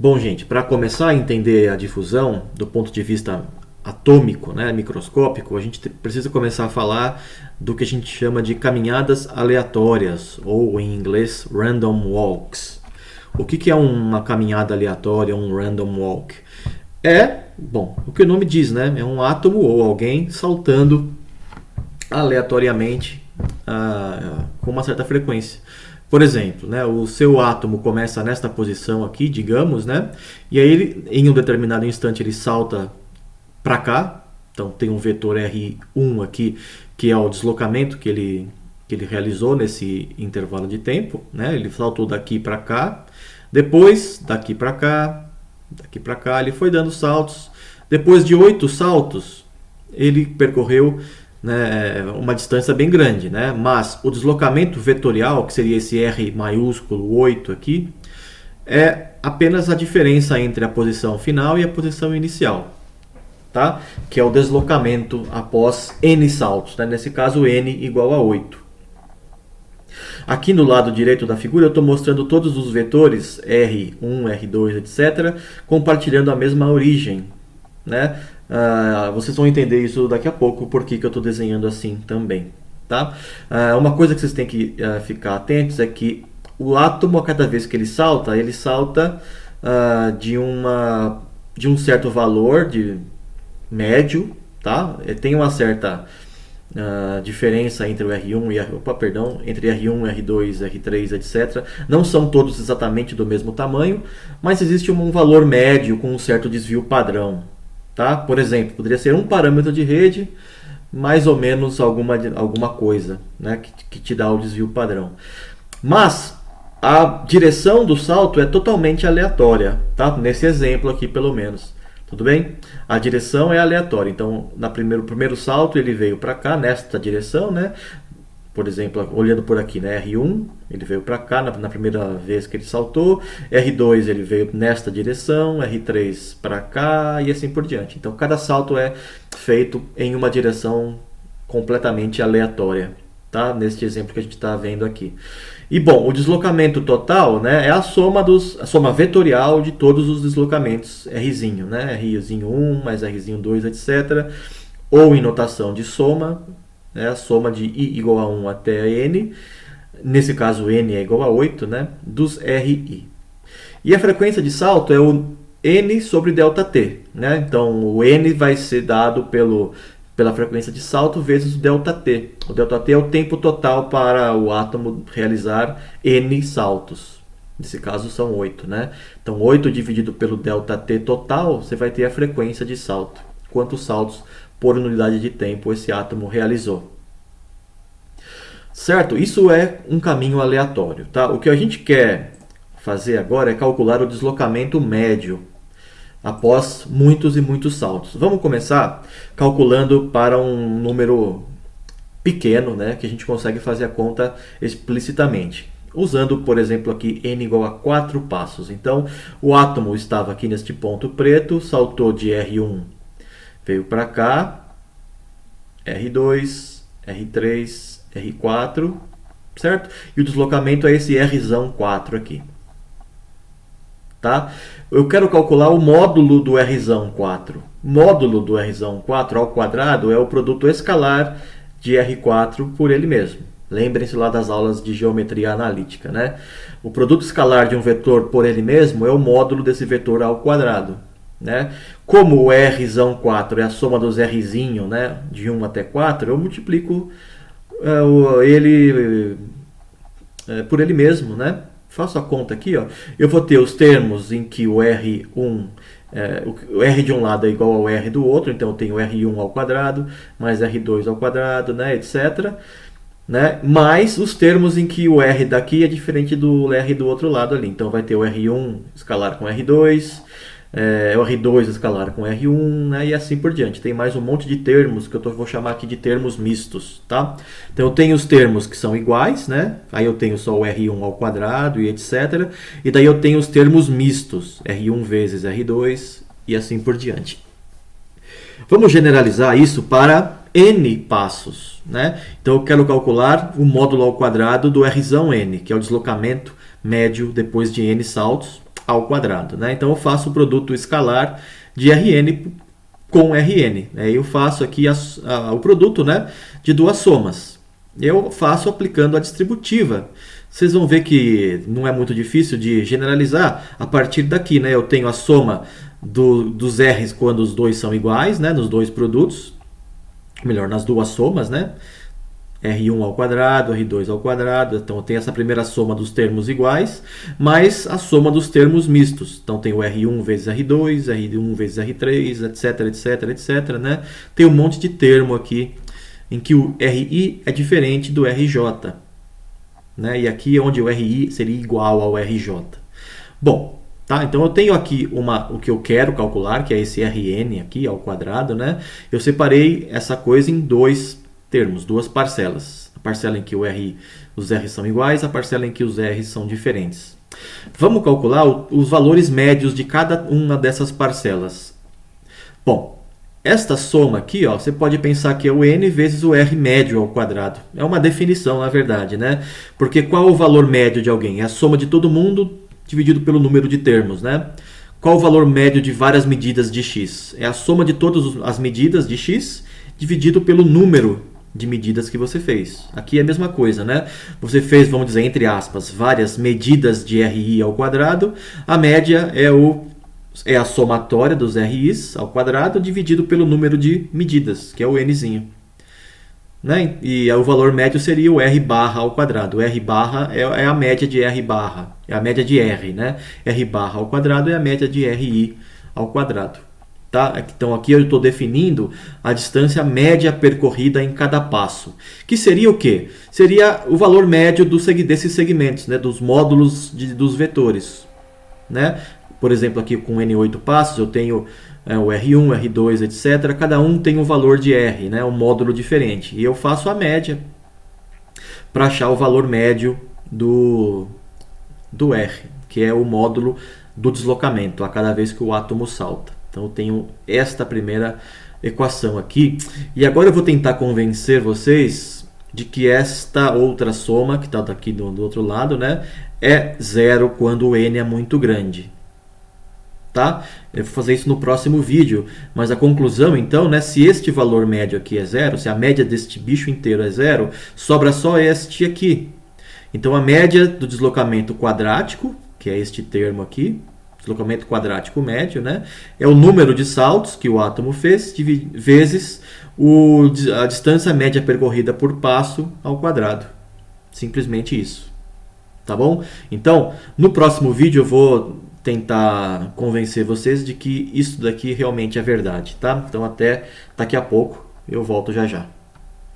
Bom, gente, para começar a entender a difusão do ponto de vista atômico, né, microscópico, a gente precisa começar a falar do que a gente chama de caminhadas aleatórias, ou em inglês, random walks. O que é uma caminhada aleatória, um random walk? Bom, o que o nome diz, né? É um átomo ou alguém saltando aleatoriamente com uma certa frequência. Por exemplo, né, o seu átomo começa nesta posição aqui, digamos, né, e aí ele, em um determinado instante ele salta para cá. Então tem um vetor R1 aqui, que é o deslocamento que ele realizou nesse intervalo de tempo, né? Ele saltou daqui para cá, depois daqui para cá, ele foi dando saltos. Depois de 8 saltos, ele percorreu, né, uma distância bem grande, né? Mas o deslocamento vetorial, que seria esse R maiúsculo 8 aqui, é apenas a diferença entre a posição final e a posição inicial, tá? Que é o deslocamento após N saltos, né? Nesse caso N igual a 8. Aqui no lado direito da figura eu estou mostrando todos os vetores R1, R2, etc. compartilhando a mesma origem, né? Vocês vão entender isso daqui a pouco, porque que eu estou desenhando assim também, tá? Uma coisa que vocês têm que ficar atentos é que o átomo, a cada vez que ele salta de um certo valor de médio, tá? Tem uma certa diferença entre o R1 e entre R1, R2, R3, etc. Não são todos exatamente do mesmo tamanho, mas existe um valor médio com um certo desvio padrão. Tá? Por exemplo, poderia ser um parâmetro de rede, mais ou menos alguma coisa, né, que te dá o desvio padrão. Mas a direção do salto é totalmente aleatória, tá? Nesse exemplo aqui, pelo menos. Tudo bem? A direção é aleatória. Então, no primeiro salto, ele veio para cá, nesta direção, né? Por exemplo, olhando por aqui, né? R1, ele veio para cá na primeira vez que ele saltou. R2, ele veio nesta direção. R3 para cá e assim por diante. Então, cada salto é feito em uma direção completamente aleatória, tá? Neste exemplo que a gente está vendo aqui. E, bom, o deslocamento total, né, é a soma vetorial de todos os deslocamentos Rzinho, né? Rzinho1 mais Rzinho 2, etc. Ou em notação de soma, é a soma de I igual a 1 até N, nesse caso N é igual a 8, né, dos RI. E a frequência de salto é o N sobre ΔT, né? Então o N vai ser dado pela frequência de salto vezes o ΔT. O ΔT é o tempo total para o átomo realizar N saltos. Nesse caso são 8, né? Então 8 dividido pelo ΔT total, você vai ter a frequência de salto. Quantos saltos por unidade de tempo esse átomo realizou. Certo? Isso é um caminho aleatório, tá? O que a gente quer fazer agora é calcular o deslocamento médio após muitos e muitos saltos. Vamos começar calculando para um número pequeno, né, que a gente consegue fazer a conta explicitamente. Usando, por exemplo, aqui n igual a 4 passos. Então, o átomo estava aqui neste ponto preto, saltou de R1, veio para cá, R2, R3, R4, certo? E o deslocamento é esse Rzão 4 aqui. Tá? Eu quero calcular o módulo do Rzão 4. Módulo do Rzão 4 ao quadrado é o produto escalar de R4 por ele mesmo. Lembrem-se lá das aulas de geometria analítica, né? O produto escalar de um vetor por ele mesmo é o módulo desse vetor ao quadrado, né? Como o Rzão 4 é a soma dos Rzinho, né, de 1 até 4, eu multiplico ele por ele mesmo, né? Faço a conta aqui, ó. Eu vou ter os termos em que o R1, o R de um lado é igual ao R do outro, então eu tenho R1 ao quadrado, mais R2 ao quadrado, né, etc. Né? Mais os termos em que o R daqui é diferente do R do outro lado ali. Então vai ter o R1 escalar com R2, o R2 escalar com R1, né? E assim por diante. Tem mais um monte de termos que eu vou chamar aqui de termos mistos, tá? Então eu tenho os termos que são iguais, né? Aí eu tenho só o R1 ao quadrado e etc. E daí eu tenho os termos mistos, R1 vezes R2 e assim por diante. Vamos generalizar isso para N passos, né? Então eu quero calcular o módulo ao quadrado do Rzão N, que é o deslocamento médio depois de N saltos ao quadrado, né? Então eu faço o produto escalar de Rn com Rn. Aí eu faço aqui o produto, né, de duas somas. Eu faço aplicando a distributiva. Vocês vão ver que não é muito difícil de generalizar a partir daqui, né? Eu tenho a soma dos R's quando os dois são iguais, né, nos dois produtos. Melhor, nas duas somas, né? R1 ao quadrado, R2 ao quadrado. Então eu tenho essa primeira soma dos termos iguais, mais a soma dos termos mistos. Então tem o R1 vezes R2, R1 vezes R3, etc, etc, etc, né? Tem um monte de termo aqui em que o RI é diferente do RJ, né? E aqui é onde o RI seria igual ao RJ. Bom, tá? Então eu tenho aqui o que eu quero calcular, que é esse Rn aqui ao quadrado, né? Eu separei essa coisa em dois termos, duas parcelas. A parcela em que os R são iguais, a parcela em que os R são diferentes. Vamos calcular os valores médios de cada uma dessas parcelas. Bom, esta soma aqui, ó, você pode pensar que é o N vezes o R médio ao quadrado. É uma definição, na verdade, né? Porque qual é o valor médio de alguém? É a soma de todo mundo dividido pelo número de termos, né? Qual o valor médio de várias medidas de x? É a soma de todas as medidas de x dividido pelo número de medidas que você fez. Aqui é a mesma coisa, né? Você fez, vamos dizer, entre aspas, várias medidas de RI ao quadrado. A média é a somatória dos RIs ao quadrado dividido pelo número de medidas, que é o Nzinho. Né? E o valor médio seria o R barra ao quadrado. O R barra é a média de R barra, é a média de R, né? R barra ao quadrado é a média de RI ao quadrado. Tá? Então aqui eu estou definindo a distância média percorrida em cada passo. Que seria o quê? Seria o valor médio desses segmentos, né? Dos módulos dos vetores. Né? Por exemplo, aqui com N8 passos eu tenho o R1, R2, etc. Cada um tem um valor de R, né? Um módulo diferente. E eu faço a média para achar o valor médio do R, que é o módulo do deslocamento a cada vez que o átomo salta. Então eu tenho esta primeira equação aqui. E agora eu vou tentar convencer vocês de que esta outra soma, que está aqui do outro lado, né, é zero quando o n é muito grande. Tá? Eu vou fazer isso no próximo vídeo. Mas a conclusão, então, né, se este valor médio aqui é zero, se a média deste bicho inteiro é zero, sobra só este aqui. Então a média do deslocamento quadrático, que é este termo aqui, deslocamento quadrático médio, né? É o número de saltos que o átomo fez vezes a distância média percorrida por passo ao quadrado. Simplesmente isso. Tá bom? Então, no próximo vídeo eu vou tentar convencer vocês de que isso daqui realmente é verdade, tá? Então até daqui a pouco eu volto já já.